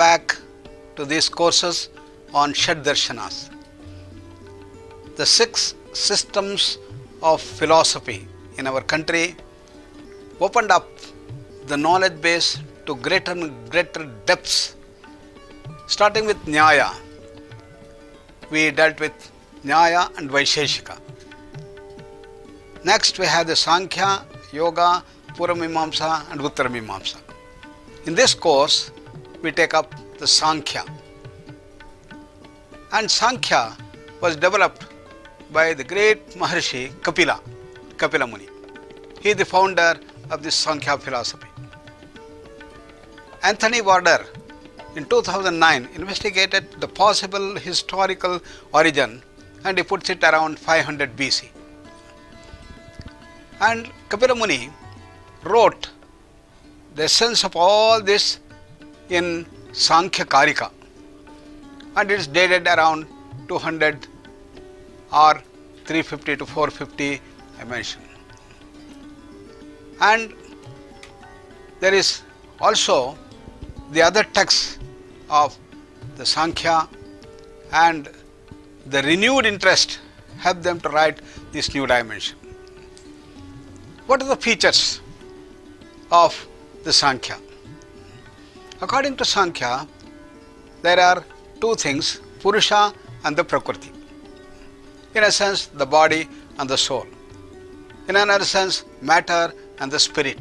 back to these courses on Shaddarshanas. The 6 systems of philosophy in our country opened up the knowledge base to greater and greater depths. Starting with Nyaya, we dealt with Nyaya and Vaisheshika. Next we have the Sankhya, Yoga, Puramimamsa and Uttaramimamsa. In this course, we take up the Sankhya. And Sankhya was developed by the great Maharshi Kapila Muni. He is the founder of this Sankhya philosophy. Anthony Warder in 2009 investigated the possible historical origin and he puts it around 500 BC. And Kapila Muni wrote the essence of all this in Sankhya Karika, and it is dated around 200 or 350 to 450 I mentioned. And there is also the other texts of the Sankhya, and the renewed interest helped them to write this new dimension. What are the features of the Sankhya? According to Sankhya, there are 2 things, Purusha and the Prakriti. In a sense, the body and the soul. In another sense, matter and the spirit.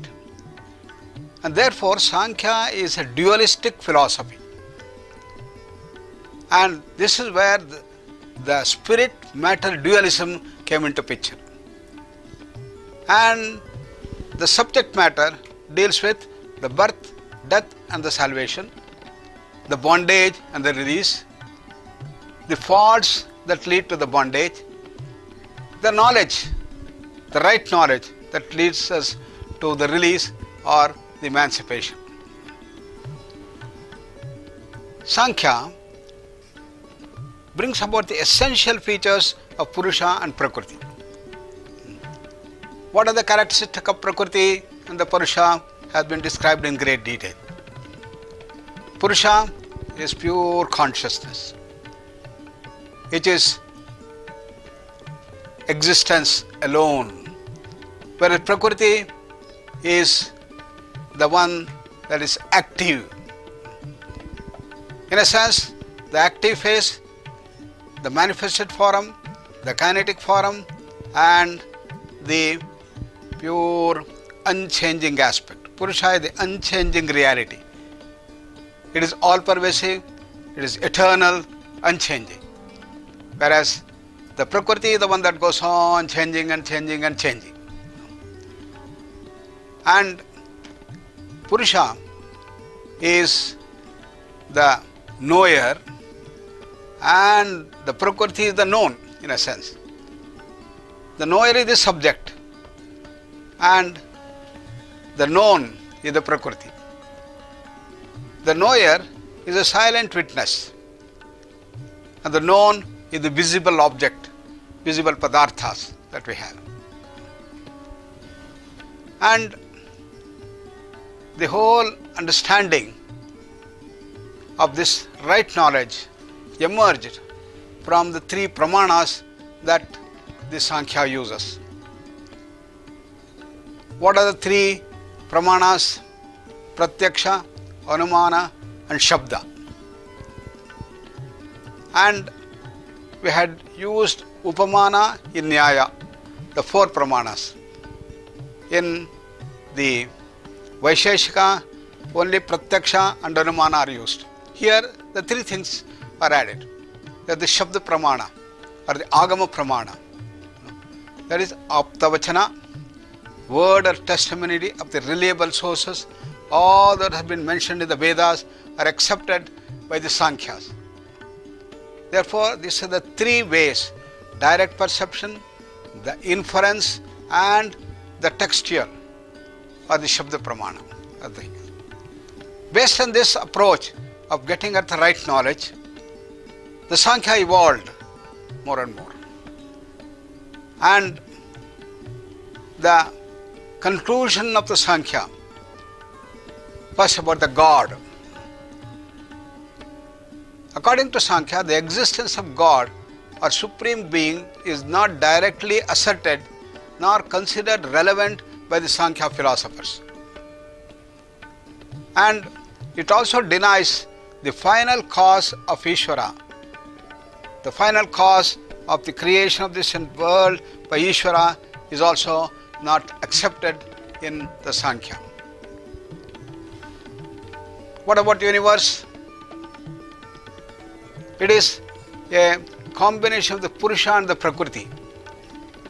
And therefore, Sankhya is a dualistic philosophy. And this is where the spirit-matter dualism came into picture. And the subject matter deals with the birth, death and the salvation, the bondage and the release, the faults that lead to the bondage, the knowledge, the right knowledge that leads us to the release or the emancipation. Sankhya brings about the essential features of Purusha and Prakriti. What are the characteristics of Prakriti and the Purusha has been described in great detail. Purusha is pure consciousness. It is existence alone, whereas Prakriti is the one that is active. In a sense, the active phase, the manifested form, the kinetic form and the pure unchanging aspect. Purusha is the unchanging reality. It is all pervasive, it is eternal, unchanging. Whereas the Prakriti is the one that goes on changing and changing and changing. And Purusha is the knower and the Prakriti is the known in a sense. The knower is the subject and the known is the Prakriti. The knower is a silent witness and the known is the visible object, visible padarthas that we have. And the whole understanding of this right knowledge emerged from the 3 pramanas that the Sankhya uses. What are the 3 pramanas? Pratyaksha, Anumana and Shabda. And we had used Upamana in Nyaya, the 4 pramanas. In the Vaisheshika, only Pratyaksha and Anumana are used. Here, the 3 things are added. That is the Shabda Pramana or the Agama Pramana. That is Aptavachana, word or testimony of the reliable sources. All that have been mentioned in the Vedas are accepted by the Sankhyas. Therefore, these are the 3 ways: direct perception, the inference and the textual or the Shabda Pramana. Based on this approach of getting at the right knowledge, the Sankhya evolved more and more. And the conclusion of the Sankhya was about the God. According to Sankhya, the existence of God or Supreme Being is not directly asserted nor considered relevant by the Sankhya philosophers. And it also denies the final cause of Ishvara. The final cause of the creation of this world by Ishvara is also not accepted in the Sankhya. What about universe? It is a combination of the Purusha and the Prakriti,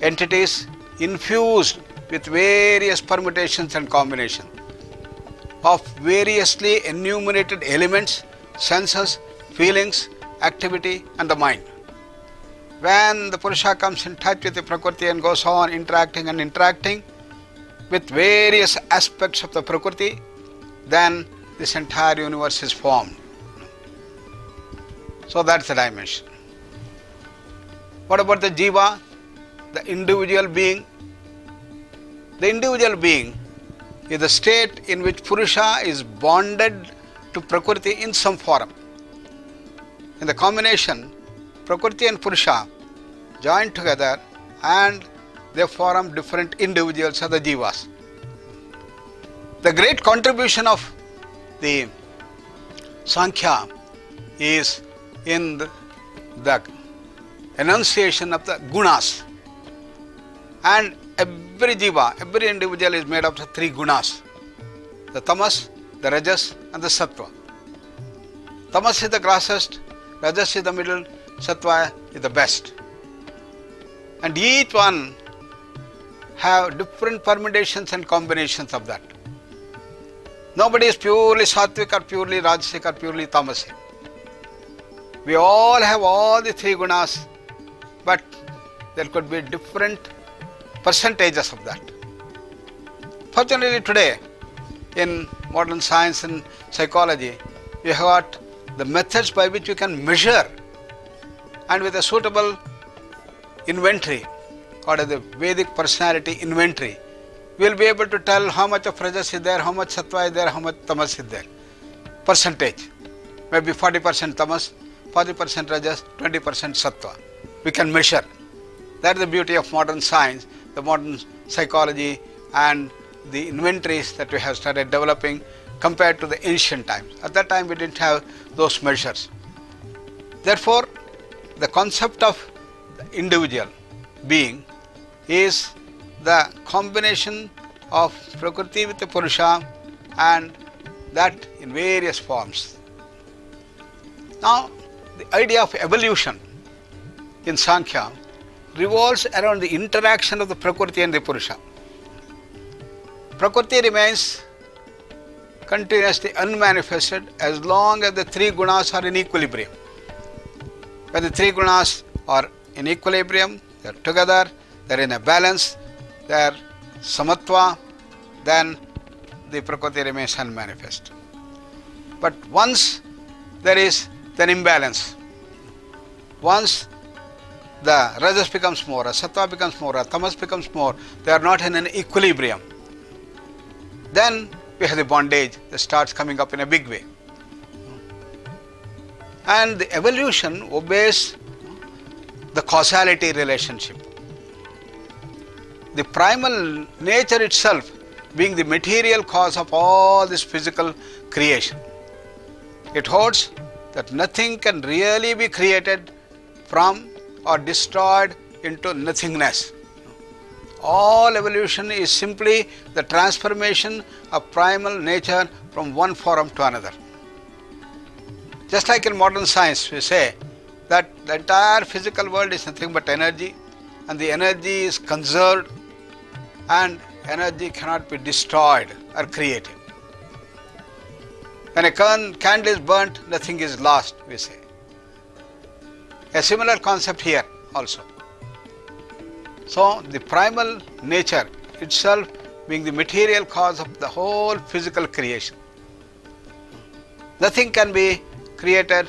entities infused with various permutations and combinations of variously enumerated elements, senses, feelings, activity and the mind. When the Purusha comes in touch with the Prakriti and goes on interacting and interacting with various aspects of the Prakriti, then this entire universe is formed. So that's the dimension. What about the Jiva, the individual being? The individual being is the state in which Purusha is bonded to Prakriti in some form. In the combination, Prakriti and Purusha join together and they form different individuals or the Jivas. The great contribution of the Sankhya is in the enunciation of the gunas. And every jiva, every individual is made up of three gunas: the tamas, the rajas and the sattva. Tamas is the grossest, rajas is the middle, sattva is the best. And each one have different permutations and combinations of that. Nobody is purely sattvic or purely rajasic or purely tamasic. We all have all the three gunas, but there could be different percentages of that. Fortunately today, in modern science and psychology, we have got the methods by which you can measure, and with a suitable inventory, called as the Vedic personality inventory, we will be able to tell how much of rajas is there, how much sattva is there, how much tamas is there. Percentage, maybe 40% tamas, 40% rajas, 20% sattva. We can measure. That is the beauty of modern science, the modern psychology and the inventories that we have started developing compared to the ancient times. At that time we didn't have those measures. Therefore, the concept of the individual being is the combination of Prakriti with the Purusha, and that in various forms. Now, the idea of evolution in Sankhya revolves around the interaction of the Prakriti and the Purusha. Prakriti remains continuously unmanifested as long as the three gunas are in equilibrium. When the three gunas are in equilibrium, they are together, they are in a balance, they are samatva, then the Prakriti remains unmanifest. But once there is an imbalance, once the rajas becomes more, a sattva becomes more, a tamas becomes more, they are not in an equilibrium, then we have the bondage that starts coming up in a big way. And the evolution obeys the causality relationship. The primal nature itself being the material cause of all this physical creation. It holds that nothing can really be created from or destroyed into nothingness. All evolution is simply the transformation of primal nature from one form to another. Just like in modern science, we say that the entire physical world is nothing but energy, and the energy is conserved, and energy cannot be destroyed or created. When a candle is burnt, nothing is lost, we say. A similar concept here also. So, the primal nature itself being the material cause of the whole physical creation. Nothing can be created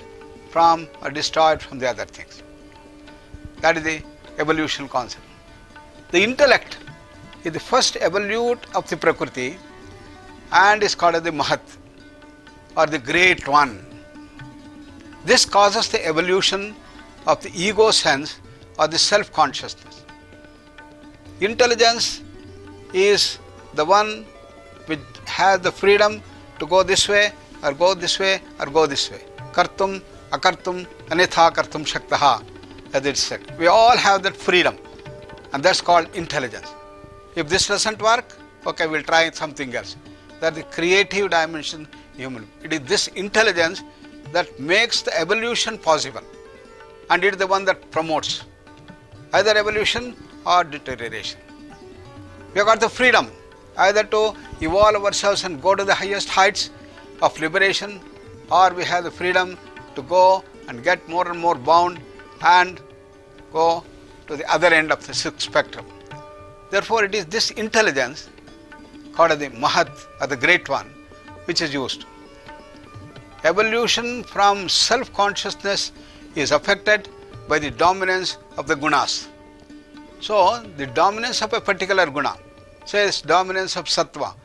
from or destroyed from the other things. That is the evolution concept. The intellect is the first evolute of the Prakriti and is called as the Mahat, or the Great One. This causes the evolution of the ego sense or the self-consciousness. Intelligence is the one which has the freedom to go this way or go this way or go this way. Kartum, akartum, anitha kartum shaktaha, as it said. We all have that freedom, and that's called intelligence. If this doesn't work, okay, we'll try something else. That's the creative dimension human. It is this intelligence that makes the evolution possible, and it is the one that promotes either evolution or deterioration. We have got the freedom either to evolve ourselves and go to the highest heights of liberation, or we have the freedom to go and get more and more bound and go to the other end of the spectrum. Therefore, it is this intelligence called the Mahat, or the Great One, which is used. Evolution from self-consciousness is affected by the dominance of the gunas. So, the dominance of a particular guna, says dominance of sattva,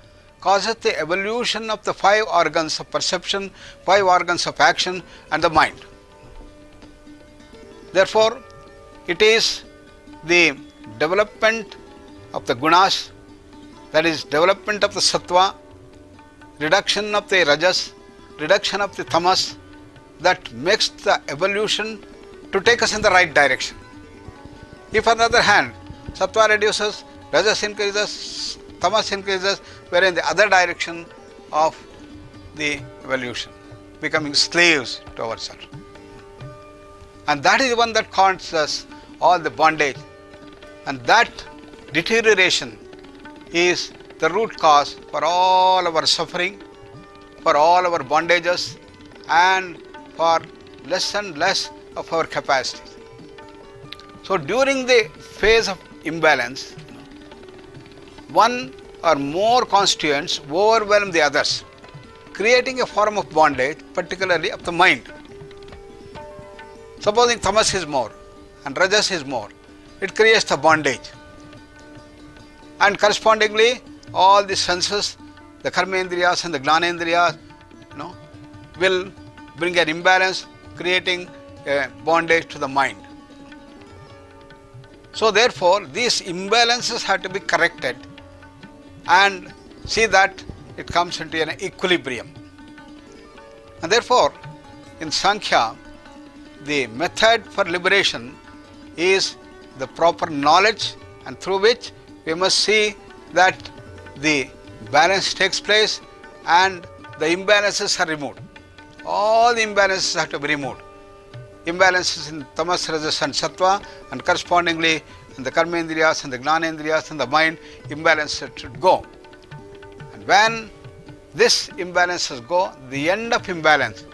causes the evolution of the 5 organs of perception, 5 organs of action, and the mind. Therefore, it is the development of the gunas, that is development of the sattva, reduction of the rajas, reduction of the tamas, that makes the evolution to take us in the right direction. If on the other hand, sattva reduces, rajas increases, tamas increases, we are in the other direction of the evolution, becoming slaves to ourselves. And that is the one that causes us all the bondage, and that deterioration is the root cause for all our suffering, for all our bondages, and for less and less of our capacities. So during the phase of imbalance, one or more constituents overwhelm the others, creating a form of bondage, particularly of the mind. Supposing tamas is more and rajas is more, it creates the bondage. And correspondingly, all the senses, the karmendriyas and the jnanendriyas, will bring an imbalance, creating a bondage to the mind. So therefore, these imbalances have to be corrected and see that it comes into an equilibrium. And therefore, in Sankhya, the method for liberation is the proper knowledge, and through which we must see that the balance takes place and the imbalances are removed. All the imbalances have to be removed. Imbalances in tamas, rajas and sattva, and correspondingly in the karmendriyas and the jnanendriyas and the mind, imbalances should go. And when this imbalances go, the end of imbalance,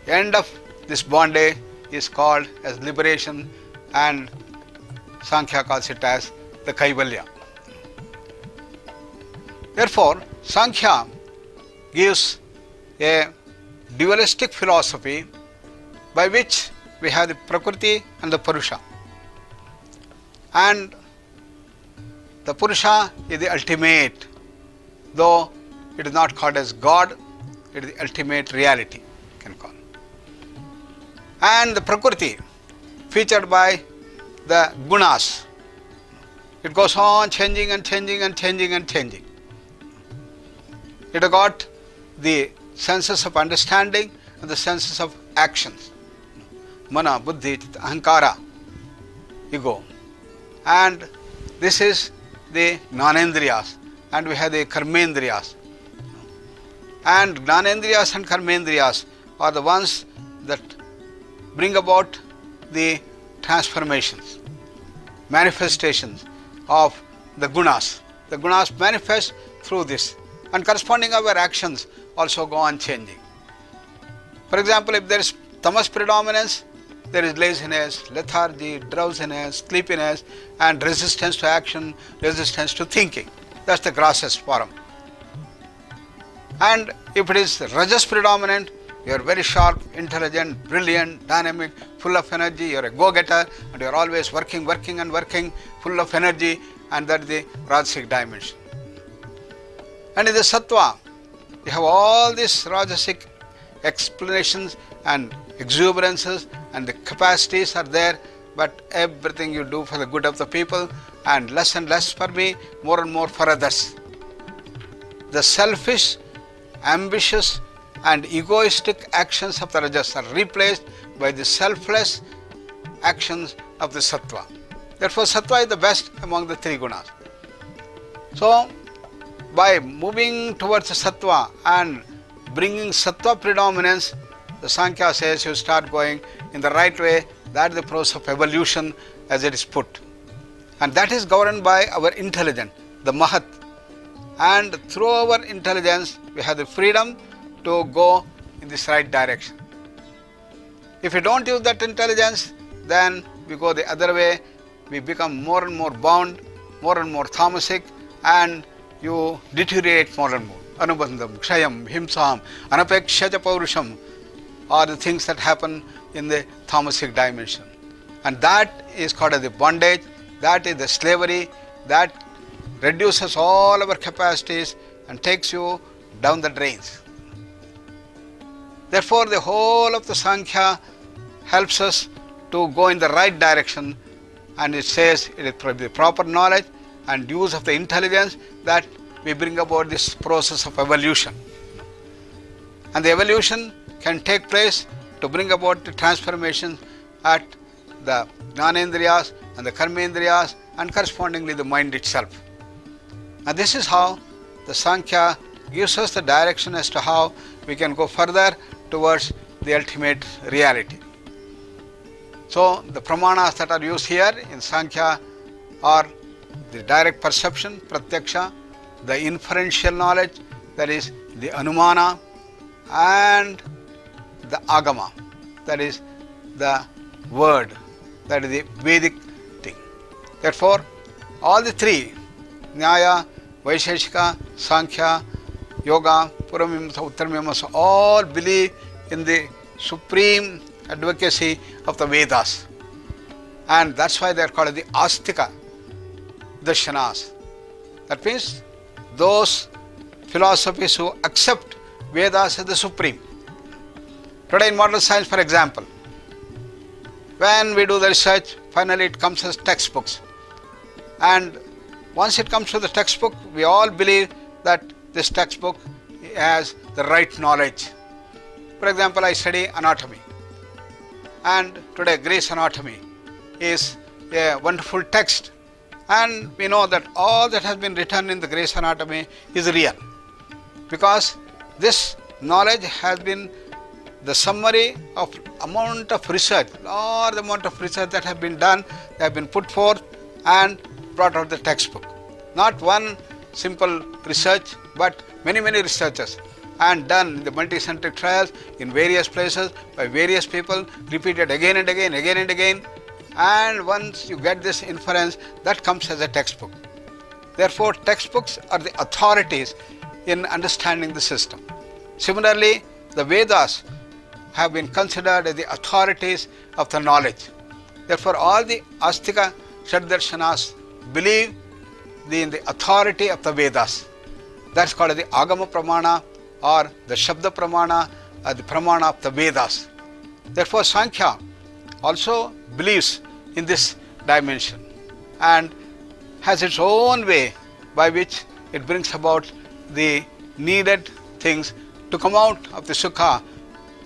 end of this bondage is called as liberation, and Sankhya calls it as the Kaivalya. Therefore, Sankhya gives a dualistic philosophy by which we have the Prakriti and the Purusha. And the Purusha is the ultimate, though it is not called as God, it is the ultimate reality, you can call. And the Prakriti, featured by the gunas, it goes on changing and changing and changing and changing. It got the senses of understanding and the senses of actions. Mana, buddhi, ahankara, ego. And this is the jnanendriyas, and we have the karmendriyas. And jnanendriyas and karmendriyas are the ones that bring about the transformations, manifestations of the gunas. The gunas manifest through this, and corresponding our actions also go on changing. For example, if there is tamas predominance, there is laziness, lethargy, drowsiness, sleepiness, and resistance to action, resistance to thinking. That's the grossest form. And if it is rajas predominant, you are very sharp, intelligent, brilliant, dynamic, full of energy, you are a go-getter, and you are always working, full of energy, and that is the rajasic dimension. And in the sattva, you have all these rajasic explanations and exuberances and the capacities are there, but everything you do for the good of the people and less for me, more and more for others. The selfish, ambitious and egoistic actions of the rajas are replaced by the selfless actions of the sattva. Therefore, sattva is the best among the three gunas. So, by moving towards the sattva and bringing sattva predominance, the Sankhya says you start going in the right way. That is the process of evolution as it is put. And that is governed by our intelligence, the Mahat. And through our intelligence, we have the freedom to go in this right direction. If we don't use that intelligence, then we go the other way. We become more and more bound, more and more tamasic, and you deteriorate more and more. Anubandham, kshayam, himsam, anapekshaja paurusham are the things that happen in the tamasic dimension. And that is called as the bondage, that is the slavery, that reduces all our capacities and takes you down the drains. Therefore, the whole of the Sankhya helps us to go in the right direction, and it says it is the proper knowledge and use of the intelligence that we bring about this process of evolution. And the evolution can take place to bring about the transformation at the Jnanendriyas and the Karmendriyas and correspondingly the mind itself. And this is how the Sankhya gives us the direction as to how we can go further towards the ultimate reality. So the pramanas that are used here in Sankhya are the direct perception, pratyaksha, the inferential knowledge, that is the anumana, and the agama, that is the word, that is the Vedic thing. Therefore, all the three, Nyaya, Vaisheshika, Sankhya, Yoga, Puramimamsa, Uttarmimamsa, all believe in the supreme advocacy of the Vedas. And that's why they are called the Astika Darshanas. That means those philosophies who accept Vedas as the supreme. Today in modern science, for example, when we do the research, finally it comes as textbooks. And once it comes to the textbook, we all believe that this textbook has the right knowledge. For example, I study anatomy. And today Greece anatomy is a wonderful text. And we know that all that has been written in the Greece anatomy is real. Because this knowledge has been the summary of amount of research, large amount of research that have been done, they have been put forth and brought out the textbook. Not one simple research, but many researchers, and done in the multi-centric trials in various places by various people, repeated again and again. And once you get this inference, that comes as a textbook. Therefore, textbooks are the authorities in understanding the system. Similarly, the Vedas have been considered as the authorities of the knowledge. Therefore, all the Astika Shaddarshanas believe in the authority of the Vedas. That's called the Agama Pramana or the Shabda Pramana or the Pramana of the Vedas. Therefore, Sankhya also believes in this dimension and has its own way by which it brings about the needed things to come out of the Sukha,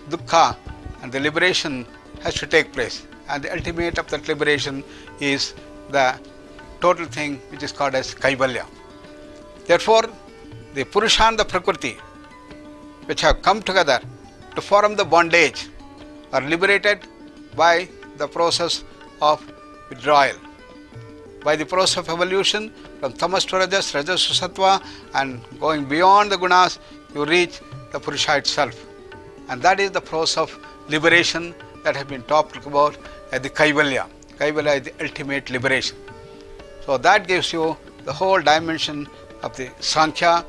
Dukkha, and the liberation has to take place. And the ultimate of that liberation is the total thing which is called as Kaivalya. Therefore, the Purusha and the Prakriti, which have come together to form the bondage, are liberated by the process of withdrawal. By the process of evolution from tamas to rajas, rajas to sattva, and going beyond the gunas, you reach the Purusha itself. And that is the process of liberation that has been talked about as the Kaivalya. Kaivalya is the ultimate liberation. So that gives you the whole dimension of the Sankhya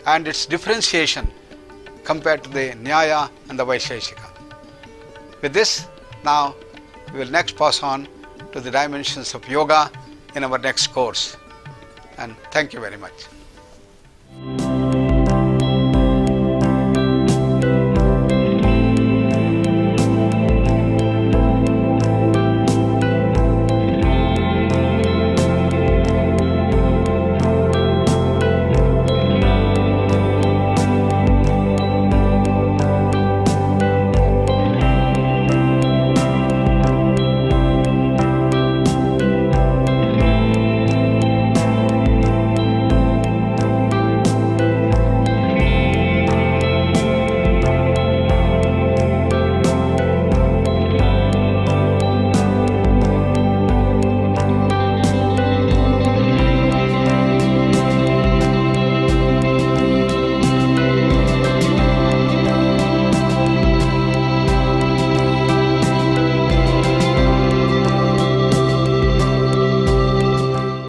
and its differentiation compared to the Nyaya and the Vaisheshika. With this, now we will next pass on to the dimensions of yoga in our next course. And thank you very much.